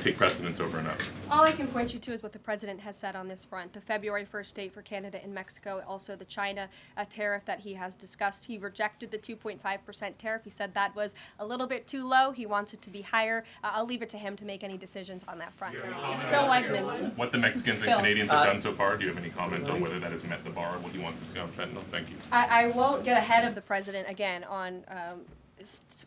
take precedence over another? All I can point you to is what the president has said on this front. The February 1st date for Canada and Mexico, also the China tariff that he has discussed. He rejected the 2.5% tariff. He said that was a little bit too low. He wants it to be higher. I'll leave it to him to make any decisions on that front. Phil Weichman. What the Mexicans and Canadians have done so far, do you have any comment on whether that has met the bar, what he wants to see on fentanyl? Thank you. I won't get ahead of the president again on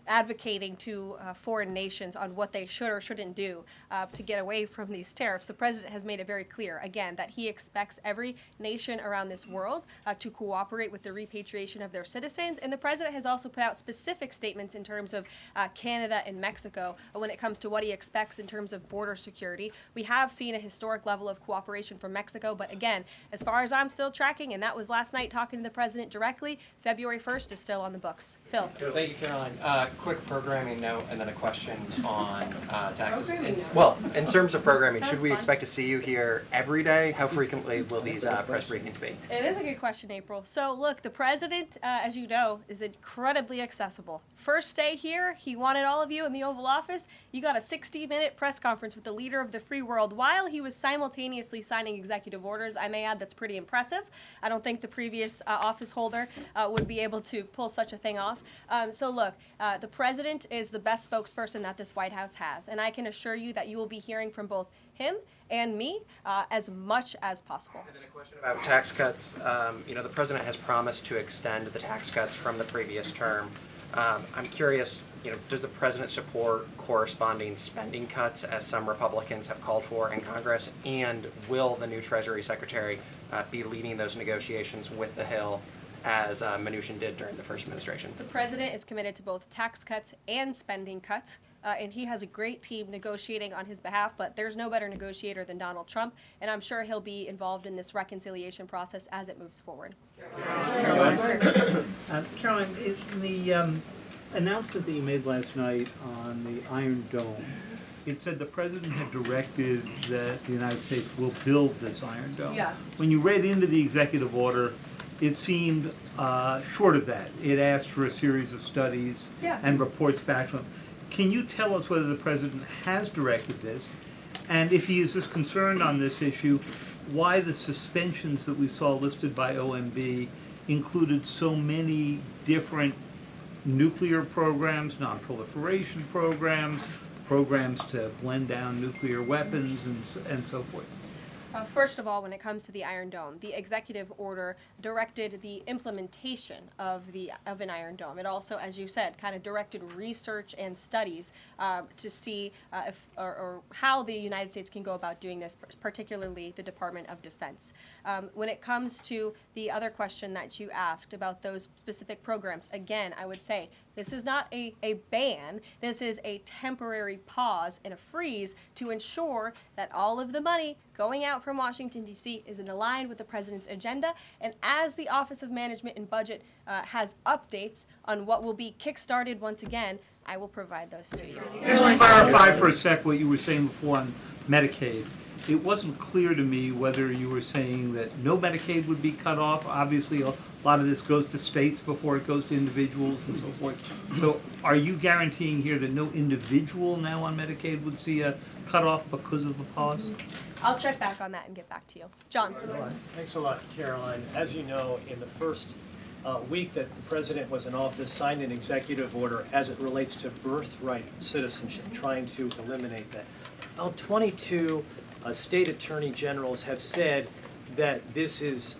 advocating to foreign nations on what they should or shouldn't do to get away from these tariffs. The president has made it very clear, again, that he expects every nation around this world to cooperate with the repatriation of their citizens. And the president has also put out specific statements in terms of Canada and Mexico when it comes to what he expects in terms of border security. We have seen a historic level of cooperation from Mexico, but again, as far as I'm still tracking, and that was last night talking to the president directly, February 1st is still on the books. Phil. Thank you, Caroline. Quick programming note and then a question on taxes. Well, in terms of programming, should we expect to see you here every day? How frequently will these press briefings be? It is a good question, April. So look, the president, as you know, is incredibly accessible. First day here, he wanted all of you in the Oval Office. You got a 60-minute press conference with the leader of the free world while he was simultaneously signing executive orders. I may add that's pretty impressive. I don't think the previous office holder would be able to pull such a thing off. So look, the president is the best spokesperson that this White House has, and I can assure you that you will be hearing from both him and me as much as possible. And then a question about tax cuts. You know, the president has promised to extend the tax cuts from the previous term. I'm curious, you know, does the president support corresponding spending cuts as some Republicans have called for in Congress? And will the new Treasury Secretary be leading those negotiations with the Hill as Mnuchin did during the first administration? The president is committed to both tax cuts and spending cuts, and he has a great team negotiating on his behalf, but there's no better negotiator than Donald Trump, and I'm sure he'll be involved in this reconciliation process as it moves forward. Caroline, in the announcement that you made last night on the Iron Dome, it said the president had directed that the United States will build this Iron Dome. Yeah. When you read into the executive order, it seemed short of that. It asked for a series of studies and reports back to him. Can you tell us whether the president has directed this? And if he is this concerned on this issue, why the suspensions that we saw listed by OMB included so many different nuclear programs, non-proliferation programs, programs to blend down nuclear weapons, and so forth? First of all, when it comes to the Iron Dome, the executive order directed the implementation of an Iron Dome. It also, as you said, kind of directed research and studies to see if or how the United States can go about doing this, particularly the Department of Defense. When it comes to the other question that you asked about those specific programs, again, I would say this is not a ban. This is a temporary pause and a freeze to ensure that all of the money going out from Washington, D.C. is aligned with the president's agenda. And as the Office of Management and Budget has updates on what will be kickstarted once again, I will provide those to you. Just to clarify for a sec what you were saying before on Medicaid. It wasn't clear to me whether you were saying that no Medicaid would be cut off. Obviously, a lot of this goes to states before it goes to individuals and so forth. So are you guaranteeing here that no individual now on Medicaid would see a cutoff because of the pause? I'll check back on that and get back to you. John. Thanks a lot, Caroline. As you know, in the first week that the president was in office, signed an executive order as it relates to birthright citizenship, trying to eliminate that. Now, 22 state attorney generals have said that this is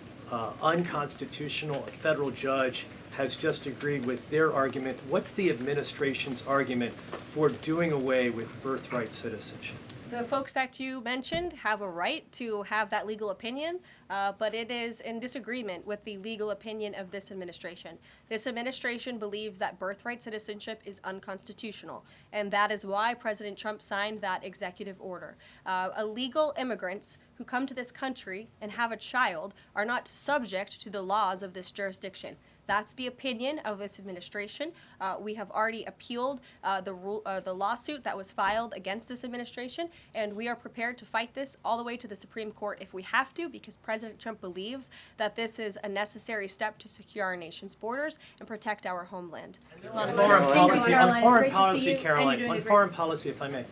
unconstitutional. A federal judge has just agreed with their argument. What's the administration's argument for doing away with birthright citizenship? The folks that you mentioned have a right to have that legal opinion, but it is in disagreement with the legal opinion of this administration. This administration believes that birthright citizenship is unconstitutional, and that is why President Trump signed that executive order. Illegal immigrants who come to this country and have a child are not subject to the laws of this jurisdiction. That's the opinion of this administration. We have already appealed the lawsuit that was filed against this administration, and we are prepared to fight this all the way to the Supreme Court if we have to, because President Trump believes that this is a necessary step to secure our nation's borders and protect our homeland. On foreign policy, Caroline, on foreign policy, if I may,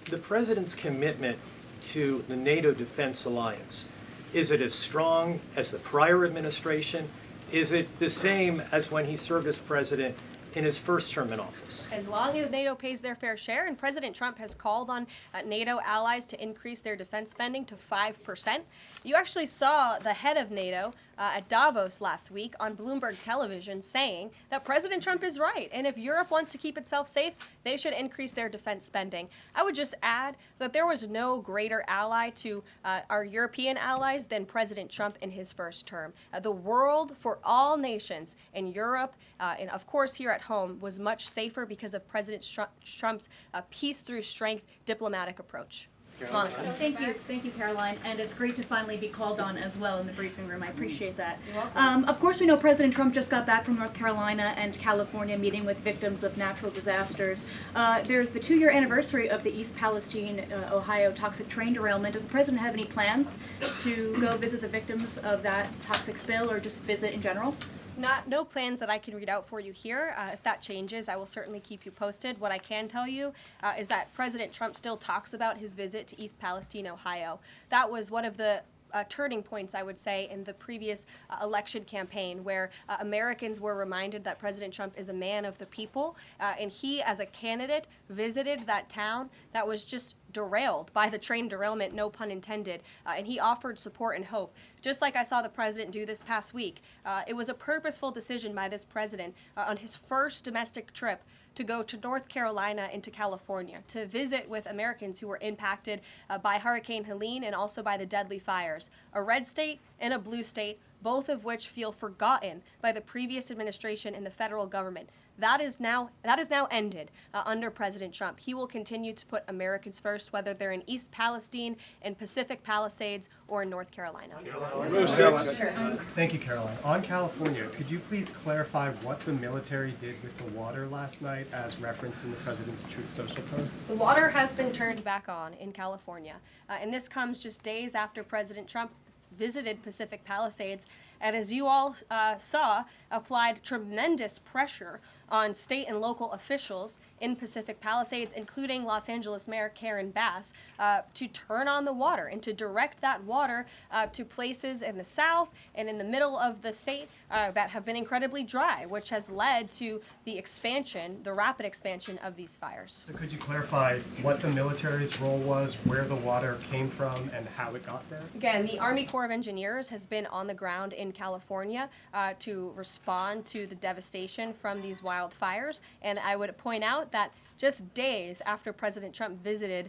the president's commitment to the NATO Defense Alliance, is it as strong as the prior administration? Is it the same as when he served as president in his first term in office? As long as NATO pays their fair share, and President Trump has called on NATO allies to increase their defense spending to 5%. You actually saw the head of NATO at Davos last week on Bloomberg television saying that President Trump is right, and if Europe wants to keep itself safe, they should increase their defense spending. I would just add that there was no greater ally to our European allies than President Trump in his first term. The world for all nations in Europe and of course here at home was much safer because of President Trump's peace through strength diplomatic approach. Monica. Thank you, Caroline, and it's great to finally be called on as well in the briefing room. I appreciate that. You're welcome. Of course, we know President Trump just got back from North Carolina and California meeting with victims of natural disasters. There's the 2-year anniversary of the East Palestine, Ohio toxic train derailment. Does the president have any plans to go visit the victims of that toxic spill or just visit in general? No plans that I can read out for you here. If that changes, I will certainly keep you posted. What I can tell you is that President Trump still talks about his visit to East Palestine, Ohio. That was one of the turning points, I would say, in the previous election campaign, where Americans were reminded that President Trump is a man of the people, and he, as a candidate, visited that town that was just derailed by the train derailment, no pun intended, and he offered support and hope. Just like I saw the president do this past week, it was a purposeful decision by this president on his first domestic trip to go to North Carolina and to California to visit with Americans who were impacted by Hurricane Helene and also by the deadly fires. A red state and a blue state, both of which feel forgotten by the previous administration and the federal government. That is now ended under President Trump. He will continue to put Americans first, whether they're in East Palestine, in Pacific Palisades, or in North Carolina. Thank you, Caroline. On California, could you please clarify what the military did with the water last night as referenced in the president's Truth Social post? The water has been turned back on in California, and this comes just days after President Trump visited Pacific Palisades, and as you all saw, applied tremendous pressure on state and local officials in Pacific Palisades, including Los Angeles Mayor Karen Bass, to turn on the water and to direct that water to places in the south and in the middle of the state that have been incredibly dry, which has led to the expansion, the rapid expansion of these fires. So could you clarify what the military's role was, where the water came from, and how it got there? Again, the Army Corps of Engineers has been on the ground in California to respond to the devastation from these wildfires, and I would point out that just days after President Trump visited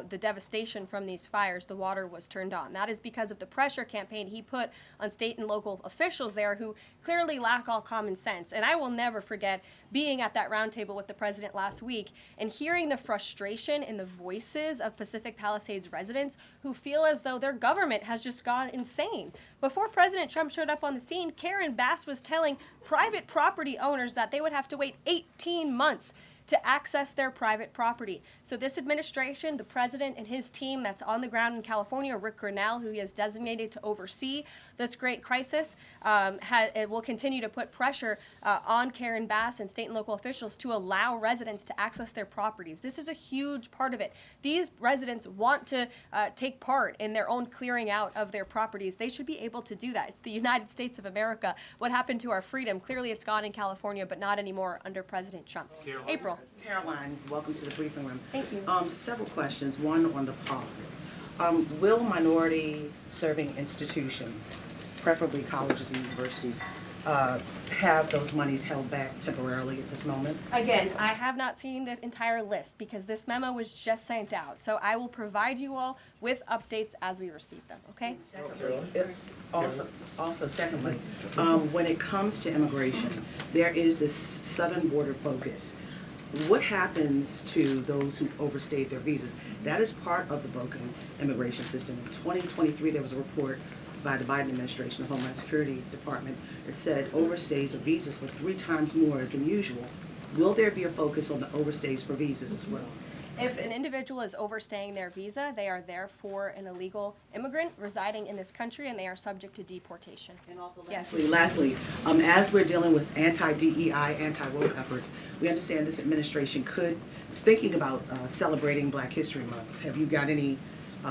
the devastation from these fires, the water was turned on. That is because of the pressure campaign he put on state and local officials there who clearly lack all common sense. And I will never forget being at that roundtable with the president last week and hearing the frustration in the voices of Pacific Palisades residents who feel as though their government has just gone insane. Before President Trump showed up on the scene, Karen Bass was telling private property owners that they would have to wait 18 months to access their private property. So this administration, the president and his team that's on the ground in California, Rick Grinnell, who he has designated to oversee this great crisis, it will continue to put pressure on Karen Bass and state and local officials to allow residents to access their properties. This is a huge part of it. These residents want to take part in their own clearing out of their properties. They should be able to do that. It's the United States of America. What happened to our freedom? Clearly it's gone in California, but not anymore under President Trump. April. Caroline, welcome to the briefing room. Thank you. Several questions. One on the pause. Will minority serving institutions, preferably colleges and universities, have those monies held back temporarily at this moment? Again, I have not seen the entire list because this memo was just sent out. So I will provide you all with updates as we receive them, okay? Also, secondly, when it comes to immigration, there is this southern border focus. What happens to those who've overstayed their visas? That is part of the broken immigration system. In 2023, there was a report by the Biden administration, the Homeland Security Department, that said overstays of visas were 3 times more than usual. Will there be a focus on the overstays for visas as well? If an individual is overstaying their visa, they are therefore an illegal immigrant residing in this country and they are subject to deportation. And also yes. Lastly, as we're dealing with anti-DEI, anti-woke efforts, we understand this administration is thinking about celebrating Black History Month. Have you got any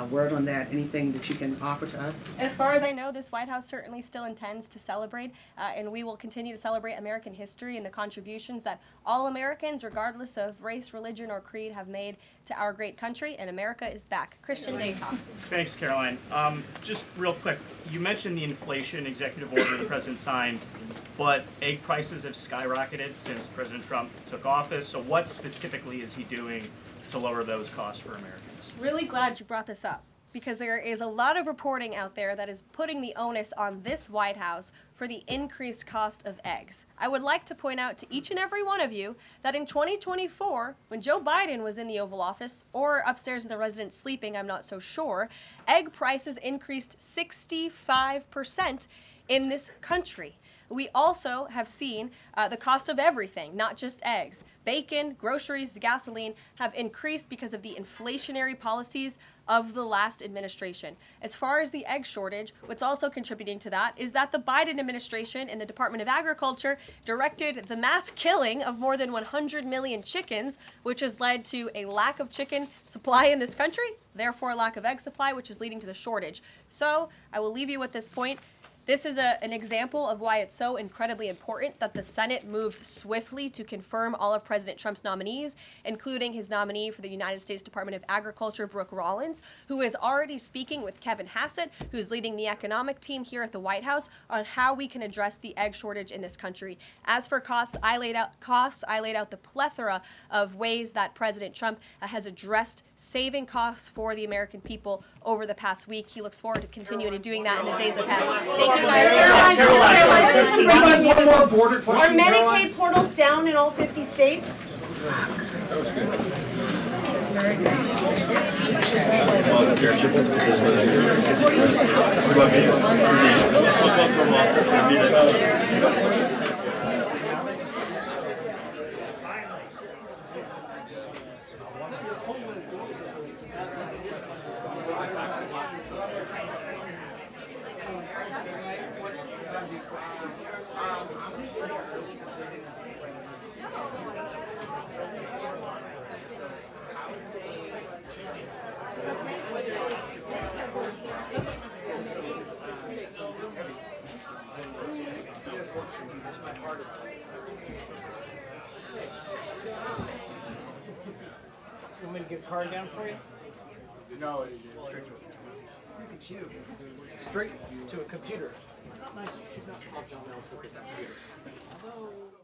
word on that? Anything that you can offer to us? As far as I know, this White House certainly still intends to celebrate, and we will continue to celebrate American history and the contributions that all Americans, regardless of race, religion, or creed, have made to our great country, and America is back. Christian Daytop. Thanks, Caroline. Just real quick, you mentioned the inflation executive order the president signed, but egg prices have skyrocketed since President Trump took office, so what specifically is he doing to lower those costs for Americans? Really glad you brought this up because there is a lot of reporting out there that is putting the onus on this White House for the increased cost of eggs. I would like to point out to each and every one of you that in 2024, when Joe Biden was in the Oval Office, or upstairs in the residence sleeping, I'm not so sure, egg prices increased 65% in this country. We also have seen the cost of everything, not just eggs. Bacon, groceries, gasoline have increased because of the inflationary policies of the last administration. As far as the egg shortage, what's also contributing to that is that the Biden administration and the Department of Agriculture directed the mass killing of more than 100 million chickens, which has led to a lack of chicken supply in this country, therefore a lack of egg supply, which is leading to the shortage. So I will leave you with this point. This is an example of why it's so incredibly important that the Senate moves swiftly to confirm all of President Trump's nominees, including his nominee for the United States Department of Agriculture, Brooke Rollins, who is already speaking with Kevin Hassett, who's leading the economic team here at the White House, on how we can address the egg shortage in this country. As for costs, I laid out the plethora of ways that President Trump has addressed saving costs for the American people over the past week. He looks forward to continuing to doing that in the days ahead. Thank you guys. Are Medicaid portals down in all 50 states? That was good. You want me to get a card down for you? No, straight to a Look at you. Straight to a computer. It's not nice. You should not call John Ellis with his computer. Although.